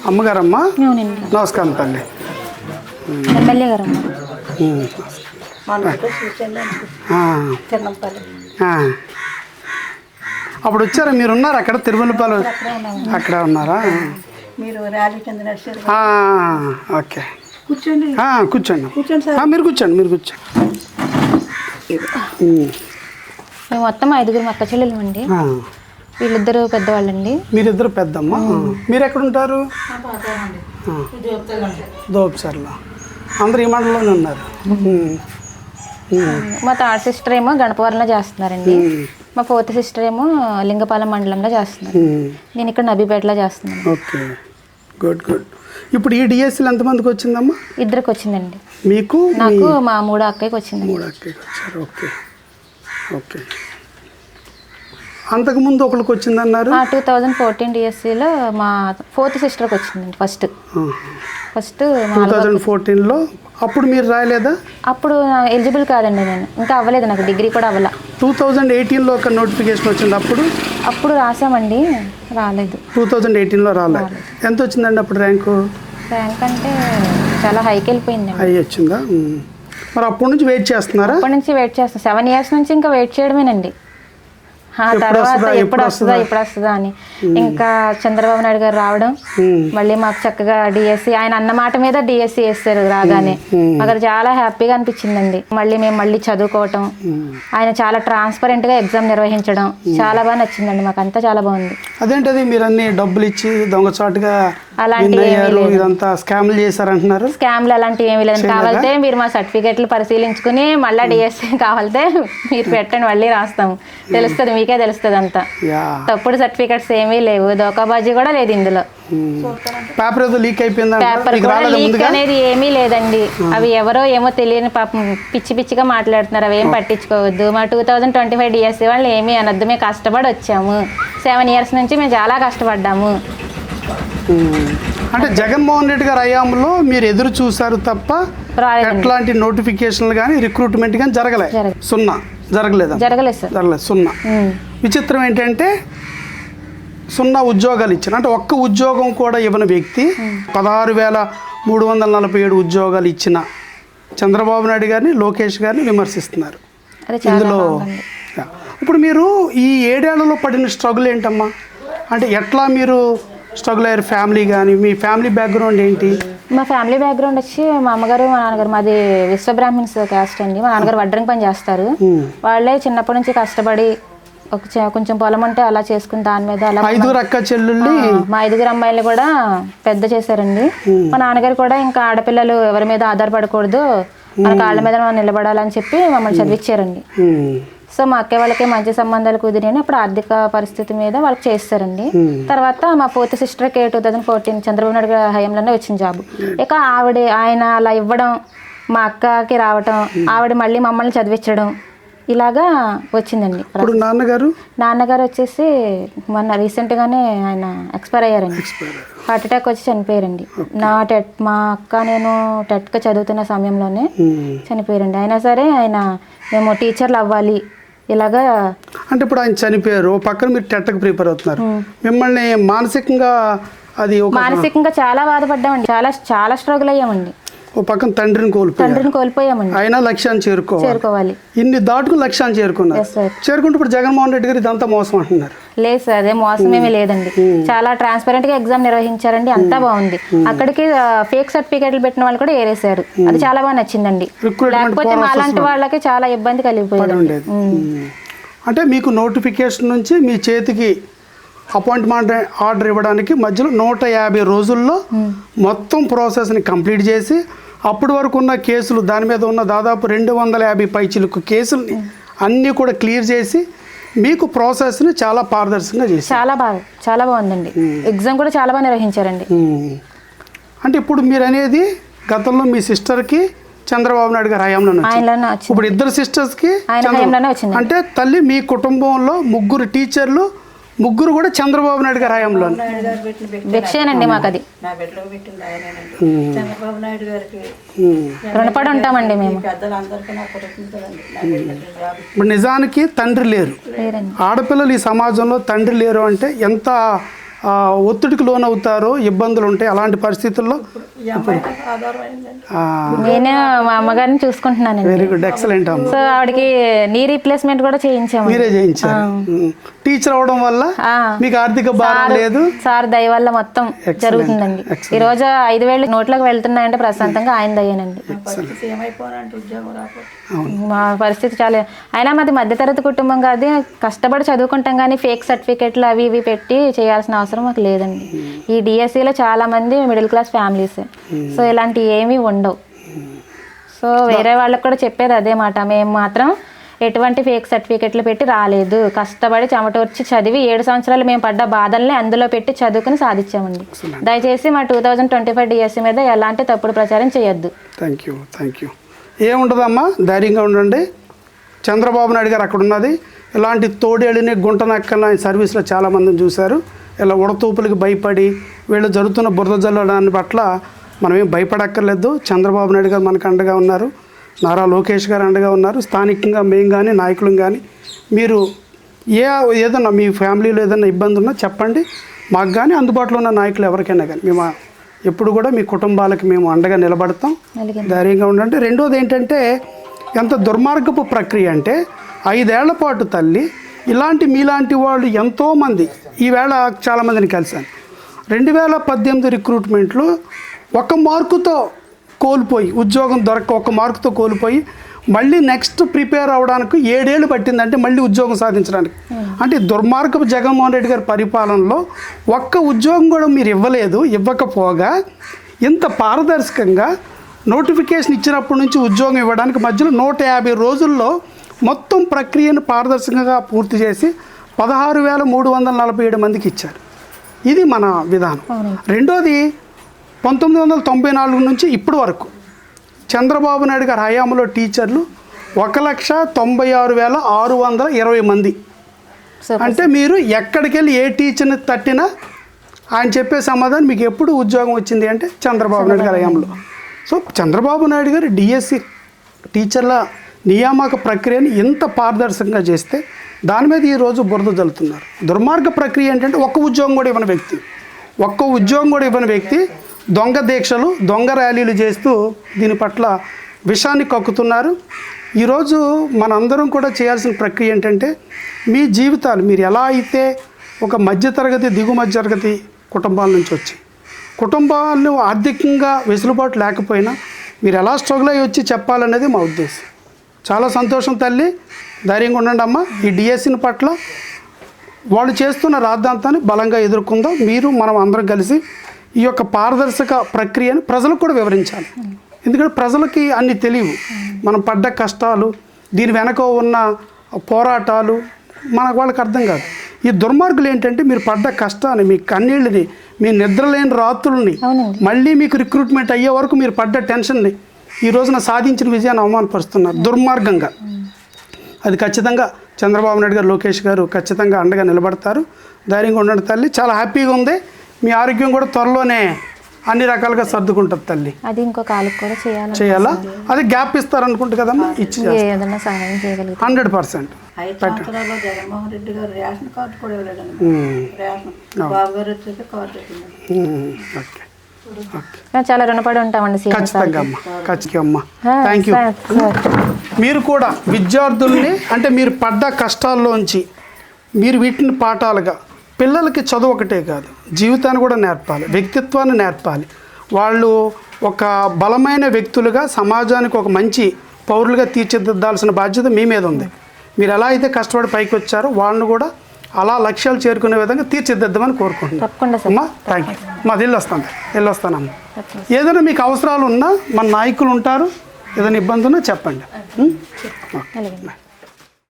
అమ్మగారమ్మా, అవునండి. నమస్కారం తల్లి. ఎమ్మెల్యే గారమ్మ. అప్పుడు వచ్చారా? మీరు ఉన్నారు అక్కడ తిరుమలపాలు అక్కడ ఉన్నారా? మీరు ర్యాలీ కింద నడిచారు. ఓకే, కూర్చోండి. కూర్చోండి. మీరు కూర్చోండి, మీరు కూర్చోండి. మేము మొత్తం 5 అక్క చెల్లెలు అండి. వీళ్ళిద్దరు పెద్దవాళ్ళండి. మీరిద్దరు పెద్దమ్మ. మీరు ఎక్కడ ఉంటారు? దోప్సర్లో. అందరు ఈ మండలంలోనే ఉన్నారు. మా థర్డ్ సిస్టర్ ఏమో గణపవరంలో చేస్తున్నారండి. మా ఫోర్త్ సిస్టర్ ఏమో లింగపాలెం మండలంలో చేస్తున్నారు. నేను ఇక్కడ నబీపేటలో చేస్తున్నాను. Okay, good good. ఇప్పుడు ఈ డిఎస్సీలు ఎంతమందికి వచ్చిందమ్మా? 2 వచ్చిందండి. మీకు? నాకు మా 3 అక్కకి వచ్చింది. 3 అక్కకి వచ్చారు. Okay okay. అంతకుముందు ఒకరికి వచ్చిందన్నారు. 2014 డిఎస్సీలో మా ఫోర్త్ సిస్టర్కి వచ్చిందండి. ఫస్ట్ 2014లో. అప్పుడు మీరు రాయలేదా? అప్పుడు ఎలిజిబుల్ కాదండి, నేను ఇంకా అవ్వలేదు, నాకు డిగ్రీ కూడా అవ్వాల. 2018లో ఒక నోటిఫికేషన్ వచ్చింది. అప్పుడు రాసామండి, రాలేదు. 2018లో రాలేదు. ఎంత వచ్చిందండి అప్పుడు ర్యాంకు? ర్యాంక్ అంటే చాలా హైకి వెళ్ళిపోయింది. హై వచ్చిందా? మరి అప్పటి నుంచి వెయిట్ చేస్తున్నారా? అప్పటి నుంచి వెయిట్ చేస్తాం. 7 years నుంచి ఇంకా వెయిట్ చేయడమేనండి. తర్వాత ఎప్పుడు వస్తుందా అని. ఇంకా చంద్రబాబు నాయుడు గారు రావడం, మళ్ళీ మాకు చక్కగా డిఎస్సి, ఆయన అన్న మాట మీద డిఎస్సి వేస్తారు రాగానే. మాకు చాలా హ్యాపీగా అనిపించిందండి. మళ్ళీ చదువుకోవటం, ఆయన చాలా ట్రాన్స్పరెంట్ గా ఎగ్జామ్ నిర్వహించడం చాలా బాగా నచ్చిందండి. మాకు అంతా చాలా బాగుంది. అదేంటది మీరు అన్ని డబ్బులు ఇచ్చి దొంగచాటుగా ఇదంతా స్కామ్లు చేశారంటున్నారు? స్కామ్లు అలాంటివి ఏమీ లేదు. కావాలంటే మీరు మా సర్టిఫికెట్లు పరిశీలించుకుని మళ్ళీ డిఎస్సి కావాలంటే మీరు పెట్టండి, మళ్ళీ రాస్తాము. తెలుస్తుంది, మీకే తెలుస్తుంది అంతా. తప్పుడు సర్టిఫికెట్స్ ఏమీ లేవు, దోకాబాజీ కూడా లేదు ఇందులో. పేపర్ లీక్ అయిపోయింది. పేపర్ కూడా లీక్ అనేది ఏమీ లేదండి. అవి ఎవరో ఏమో తెలియని పాపం పిచ్చిగా మాట్లాడుతున్నారు. అవి ఏం పట్టించుకోవద్దు. మా 2025 డిఎస్సి వాళ్ళు ఏమీ అనొద్దు. మేము కష్టపడి వచ్చాము. 7 years నుంచి మేము చాలా కష్టపడ్డాము. అంటే జగన్మోహన్ రెడ్డి గారి హయాంలో మీరు ఎదురు చూసారు తప్ప ఎట్లాంటి నోటిఫికేషన్లు కానీ రిక్రూట్మెంట్ కానీ జరగలేదు. జరగలేదు సార్. 0. విచిత్రం ఏంటంటే 0 ఉద్యోగాలు ఇచ్చిన, అంటే ఒక్క ఉద్యోగం కూడా ఇవ్వని వ్యక్తి 16,347 ఉద్యోగాలు ఇచ్చిన చంద్రబాబు నాయుడు గారిని, లోకేష్ గారిని విమర్శిస్తున్నారు ఇందులో. ఇప్పుడు మీరు ఈ 7 ఏళ్లలో పడిన స్ట్రగుల్ ఏంటమ్మా? అంటే ఎట్లా మీరు స్ట్రగుల్ అయ్యారు? ఫ్యామిలీ కానీ, మీ ఫ్యామిలీ బ్యాక్గ్రౌండ్ ఏంటి? మా ఫ్యామిలీ బ్యాక్గ్రౌండ్ వచ్చి మా అమ్మగారు, మా నాన్నగారు, మాది విశ్వబ్రాహ్మణ్స్ క్యాస్ట్ అండి. మా నాన్నగారు వడ్రంగి పని చేస్తారు. వాళ్ళే చిన్నప్పటి నుంచి కష్టపడి కొంచెం పొలం ఉంటే అలా చేసుకుని దాని మీద అలా 5 అక్క చెల్లెళ్ళు, మా 5 అమ్మాయిలు కూడా పెద్ద చేశారండి. మా నాన్నగారు కూడా ఇంకా ఆడపిల్లలు ఎవరి మీద ఆధారపడకూడదు, మన కాళ్ళ మీద మనం నిలబడాలని చెప్పి మమ్మల్ని చదివించారండి. సో మా అక్క వాళ్ళకి మంచి సంబంధాలు కుదిరిని అప్పుడు ఆర్థిక పరిస్థితి మీద వాళ్ళకి చేస్తారండి. తర్వాత మా ఫోర్త్ సిస్టర్కి 2014 చంద్రబాబు నాయుడు హయాంలోనే వచ్చింది జాబ్. ఇక ఆయన అలా ఇవ్వడం, మా అక్కకి రావటం, ఆవిడ మళ్ళీ మమ్మల్ని చదివించడం, ఇలాగా వచ్చిందండి. నాన్నగారు వచ్చేసి మొన్న రీసెంట్గానే ఆయన ఎక్స్పైర్ అయ్యారండి. హార్ట్ అటాక్ వచ్చి చనిపోయారండి. మా అక్క నేను టెట్గా చదువుతున్న సమయంలోనే చనిపోయారండి. అయినా సరే ఆయన మేము టీచర్లు అవ్వాలి ఇలాగా. అంటే ఇప్పుడు ఆయన చనిపోయారు, పక్కన మీరు టెట్కి ప్రిపేర్ అవుతున్నారు. మిమ్మల్ని మానసికంగా చాలా బాధపడ్డామండి. చాలా స్ట్రగుల్ అయ్యామండి. ఓ పక్కన తండ్రిని కోల్పోయామండి. అయినా లక్ష్యాన్ని చేరుకోవాలి. ఇన్ని దాటుకుని లక్ష్యాన్ని చేరుకుంటే ఇప్పుడు జగన్మోహన్ రెడ్డి గారు ఇదంతా మోసం అంటున్నారు. లేదు సార్, అదే మోసం ఏమీ లేదండి. చాలా ట్రాన్స్పరెంట్ గా ఎగ్జామ్ నిర్వహించారండి. అంతా బాగుంది. అక్కడికి ఫేక్ సర్టిఫికేట్లు పెట్టిన వాళ్ళు కూడా ఏరేశారు. అది చాలా బాగా నచ్చిందండి. లేకపోతే మాలాంటి వాళ్ళకి చాలా ఇబ్బంది కలిగిపోయింది. అంటే మీకు నోటిఫికేషన్ నుంచి మీ చేతికి అపాయింట్మెంట్ ఆర్డర్ ఇవ్వడానికి మధ్యలో 150 రోజుల్లో మొత్తం ప్రాసెస్ని కంప్లీట్ చేసి అప్పటి వరకు ఉన్న కేసులు, దాని మీద ఉన్న దాదాపు 250 పైచిలుకు కేసుల్ని అన్నీ కూడా క్లియర్ చేసి మీకు ప్రాసెస్ని చాలా పారదర్శకంగా చేసి చాలా బాగుందండి. ఎగ్జామ్ కూడా చాలా బాగా నిర్వహించారండి. అంటే ఇప్పుడు మీరు అనేది గతంలో మీ సిస్టర్కి చంద్రబాబు నాయుడు గారు హయాంలో, ఇప్పుడు 2 సిస్టర్స్కి అంటే తల్లి మీ కుటుంబంలో 3 టీచర్లు, 3 కూడా చంద్రబాబు నాయుడు గారి హయాంలో. భిక్షేనండి మాకు అది. రుణపడి ఉంటామండి మేము. ఇప్పుడు నిజానికి తండ్రి లేరు, ఆడపిల్లలు ఈ సమాజంలో తండ్రి లేరు అంటే ఎంత ఒత్తిడికి లోనవుతారో, ఇబ్బందులు ఉంటాయి. అలాంటి పరిస్థితుల్లో ఈ అమ్మాయికి ఆధారం అయిందండి. నేనే మా అమ్మగారిని చూసుకుంటున్నానండి. వెరీ గుడ్, ఎక్సలెంట్ అమ్మ. సో ఆవిడకి నీ రీప్లేస్మెంట్ కూడా చేయించాము. మీరే చేయించారు. టీచర్ అవడం వల్ల మీకు ఆర్థిక భారం లేదు. సార్ దయ వల్ల మొత్తం జరుగుతుందండి. ఈ రోజు 5,000 నోట్లోకి వెళ్తున్నాయంటే ప్రశాంతంగా ఆయన దయ్యానండి. పరిస్థితి ఏమైపోవాలంటే ఉద్యోగం రాకపోతే మా పరిస్థితి చాలా, అయినా మాది మధ్యతరగతి కుటుంబం కాదు, కష్టపడి చదువుకుంటాం కానీ ఫేక్ సర్టిఫికెట్లు అవి ఇవి పెట్టి చేయాల్సిన అవసరం మాకు లేదండి. ఈ డిఎస్సిలో చాలా మంది మిడిల్ క్లాస్ ఫ్యామిలీస్, సో ఇలాంటివి ఏమీ ఉండవు. సో వేరే వాళ్ళకి కూడా చెప్పేది అదే మాట, మేము మాత్రం ఎటువంటి ఫేక్ సర్టిఫికెట్లు పెట్టి రాలేదు, కష్టపడి చెమటోర్చి చదివి 7 సంవత్సరాలు మేము పడ్డ బాధల్ని అందులో పెట్టి చదువుకుని సాధించామండి. దయచేసి మా 2025 డిఎస్సి మీద ఎలాంటి తప్పుడు ప్రచారం చేయొద్దు. Thank you. ఏముండదమ్మా, ధైర్యంగా ఉండండి. చంద్రబాబు నాయుడు గారు అక్కడ ఉన్నది. ఇలాంటి తోడేళ్ళని గుంట నక్కల సర్వీస్లో చాలామందిని చూశారు. ఇలా ఉడతూపులకి భయపడి వీళ్ళు జరుగుతున్న బురద జల్లడాన్ని పట్ల మనమేం భయపడక్కర్లేదు. చంద్రబాబు నాయుడు గారు మనకు అండగా ఉన్నారు, నారా లోకేష్ గారు అండగా ఉన్నారు. స్థానికంగా మేము కానీ నాయకులు కానీ మీరు ఏదన్నా మీ ఫ్యామిలీలో ఏదైనా ఇబ్బంది ఉన్నా చెప్పండి, మాకు కానీ అందుబాటులో ఉన్న నాయకులు ఎవరికైనా కానీ మేము ఎప్పుడు కూడా మీ కుటుంబాలకి మేము అండగా నిలబడతాం. ధైర్యంగా ఉండండి. రెండోది ఏంటంటే, ఎంత దుర్మార్గపు ప్రక్రియ అంటే 5 ఏళ్ల పాటు తల్లి ఇలాంటి మీలాంటి వాళ్ళు ఎంతోమంది, ఈవేళ చాలామందిని కలిశాను. 2018 రిక్రూట్మెంట్లో 1 మార్కుతో కోల్పోయి, ఉద్యోగం దొరక్క 1 మార్కుతో కోల్పోయి మళ్ళీ నెక్స్ట్ ప్రిపేర్ అవ్వడానికి 7 ఏళ్ళు పట్టిందంటే మళ్ళీ ఉద్యోగం సాధించడానికి. అంటే దుర్మార్గపు జగన్మోహన్ రెడ్డి గారి పరిపాలనలో 1 ఉద్యోగం కూడా మీరు ఇవ్వకపోగా ఇంత పారదర్శకంగా నోటిఫికేషన్ ఇచ్చినప్పటి నుంచి ఉద్యోగం ఇవ్వడానికి మధ్యలో 150 రోజుల్లో మొత్తం ప్రక్రియను పారదర్శకంగా పూర్తి చేసి 16,347 మందికి ఇచ్చారు. ఇది మన విధానం. రెండోది 1994 నుంచి ఇప్పటి వరకు చంద్రబాబు నాయుడు గారి హయాంలో టీచర్లు 1,96,620 మంది. అంటే మీరు ఎక్కడికి వెళ్ళి ఏ టీచర్ని తట్టినా ఆయన చెప్పే సమాధానం మీకు ఎప్పుడు ఉద్యోగం వచ్చింది అంటే చంద్రబాబు నాయుడు గారి హయాంలో. సో చంద్రబాబు నాయుడు గారు డిఎస్సి టీచర్ల నియామక ప్రక్రియని ఎంత పారదర్శకంగా చేస్తే దాని మీద ఈరోజు బురద జల్లుతున్నారు. దుర్మార్గ ప్రక్రియ ఏంటంటే 1 ఉద్యోగం కూడా ఇవ్వని వ్యక్తి దొంగ దీక్షలు, దొంగ ర్యాలీలు చేస్తూ దీని పట్ల విషాన్ని కక్కుతున్నారు. ఈరోజు మనందరం కూడా చేయాల్సిన ప్రక్రియ ఏంటంటే, మీ జీవితాలు మీరు ఎలా అయితే ఒక మధ్యతరగతి దిగుమధ్యతరగతి కుటుంబాల నుంచి వచ్చి కుటుంబాలను ఆర్థికంగా వెసులుబాటు లేకపోయినా మీరు ఎలా స్ట్రగుల్ అయ్యి వచ్చి చెప్పాలనేది మా ఉద్దేశం. చాలా సంతోషం తల్లి, ధైర్యంగా ఉండండి అమ్మ. ఈ డిఎస్సిని పట్ల వాళ్ళు చేస్తున్న రాద్ధాంతాన్ని బలంగా ఎదుర్కొందాం. మనం అందరం కలిసి ఈ యొక్క పారదర్శక ప్రక్రియను ప్రజలకు కూడా వివరించాలి. ఎందుకంటే ప్రజలకి అన్ని తెలియవు, మనం పడ్డ కష్టాలు, దీని వెనక ఉన్న పోరాటాలు వాళ్ళకి అర్థం కాదు. ఈ దుర్మార్గులు ఏంటంటే మీరు పడ్డ కష్టాన్ని, మీ కన్నీళ్ళని, మీ నిద్రలేని రాత్రుల్ని, మళ్ళీ మీకు రిక్రూట్మెంట్ అయ్యే వరకు మీరు పడ్డ టెన్షన్ని ఈ రోజున సాధించిన విజయాన్ని అవమానపరుస్తున్నారు దుర్మార్గంగా. అది ఖచ్చితంగా చంద్రబాబు నాయుడు గారు, లోకేష్ గారు ఖచ్చితంగా అండగా నిలబడతారు. ధైర్యంగా ఉండండి తల్లి. చాలా హ్యాపీగా ఉంది. మీ ఆరోగ్యం కూడా త్వరలోనే అన్ని రకాలుగా సర్దుకుంటుంది తల్లి. అది ఇంకో కాలకు కూడా చేయాలా? అది గ్యాప్ ఇస్తారనుకుంటు కదమ్మా, ఇచ్చి ఏదైనా సహాయం చేయగలుగుతాం 100%. 5 సంవత్సరాల్లో జగన్మోహన్ రెడ్డి గారు రేషన్ కార్డు కూడా ఇవ్వలేదండి. రేషన్ బాబు గారు వచ్చేసి కార్డు ఓకే, చాలా రుణపడి ఉంటామండి. ఖచ్చితంగా అమ్మా. Thank you. మీరు కూడా విద్యార్థుల్ని, అంటే మీరు పడ్డ కష్టాల్లోంచి మీరు వీటిని పాఠాలుగా పిల్లలకి చదువు ఒకటే కాదు, జీవితాన్ని కూడా నేర్పాలి, వ్యక్తిత్వాన్ని నేర్పాలి. వాళ్ళు ఒక బలమైన వ్యక్తులుగా సమాజానికి ఒక మంచి పౌరులుగా తీర్చిదిద్దాల్సిన బాధ్యత మీ మీద ఉంది. మీరు ఎలా అయితే కష్టపడి పైకి వచ్చారో వాళ్ళని కూడా అలా లక్ష్యాలు చేరుకునే విధంగా తీర్చిదిద్దామని కోరుకుంటున్నాను. అమ్మా థ్యాంక్ యూ. మాది వెళ్ళొస్తానమ్మా. ఏదైనా మీకు అవసరాలు ఉన్నా మన నాయకులు ఉంటారు, ఏదైనా ఇబ్బంది ఉన్నా చెప్పండి.